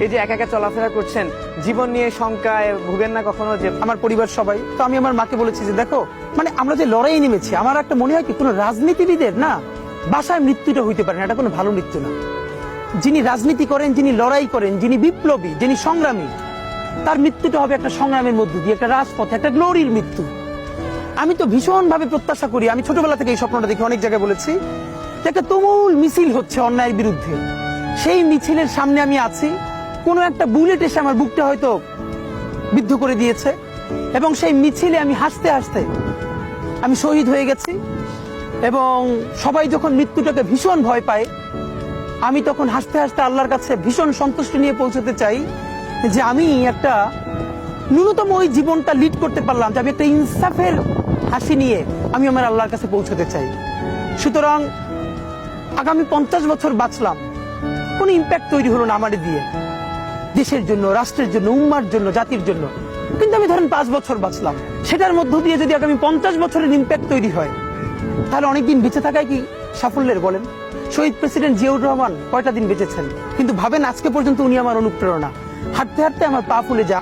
এই যে একা একা চলাফেরা করছেন, জীবন নিয়ে শঙ্কায় ভুগেন না কখনো? যে আমার পরিবার সবাই তো, আমি আমার মাকে বলেছি যে দেখো, মানে আমরা যে লড়াই নেমেছি, আমার একটা মনে হয় কি কোনো রাজনীতিবিদের না বাসায় মৃত্যুটা হইতে পারে না, এটা কোনো ভালো মৃত্যু না। যিনি রাজনীতি করেন, যিনি লড়াই করেন, যিনি বিপ্লবী, যিনি সংগ্রামী, তার মৃত্যুটা হবে একটা সংগ্রামের মধ্য দিয়ে, একটা রাজপথে, একটা গ্লোরির মৃত্যু। আমি তো ভীষণ ভাবে প্রত্যাশা করি, আমি ছোটবেলা থেকে এই স্বপ্নটা দেখি, অনেক জায়গায় বলেছি যে একটা তুমুল মিছিল হচ্ছে অন্যায়ের বিরুদ্ধে, সেই মিছিলের সামনে আমি আছি, কোনো একটা বুলেট এসে আমার বুকটা হয়তো বিদ্ধ করে দিয়েছে, এবং সেই মিছিলে আমি হাসতে হাসতে আমি শহীদ হয়ে গেছি। এবং সবাই যখন মৃত্যুটাকে ভীষণ ভয় পায়, আমি তখন হাসতে হাসতে আল্লাহর কাছে ভীষণ সন্তুষ্টি নিয়ে পৌঁছতে চাই যে আমি একটা ন্যূনতম ওই জীবনটা লিড করতে পারলাম, যে আমি একটা ইনসাফের হাসি নিয়ে আমি আমার আল্লাহর কাছে পৌঁছতে চাই। সুতরাং আগামী 50 বছর বাঁচলাম, কোনো ইম্প্যাক্ট তৈরি হলো না আমার দিয়ে, দেশের জন্য, রাষ্ট্রের জন্য, উম্মার জন্য, জাতির জন্য। কিন্তু আমি ধরেন 5 বছর বাঁচলাম, সেটার মধ্য দিয়ে যদি আগামী 50 বছরের ইম্প্যাক্ট তৈরি হয়, তাহলে অনেকদিন বেঁচে থাকায় কি সাফল্যের বলেন? শহীদ প্রেসিডেন্ট জিয়াউর রহমান কয়টা দিন বেঁচেছেন, কিন্তু ভাবেন আজকে পর্যন্ত উনি আমার অনুপ্রেরণা। হাঁটতে হাঁটতে আমার পা ফুলে যা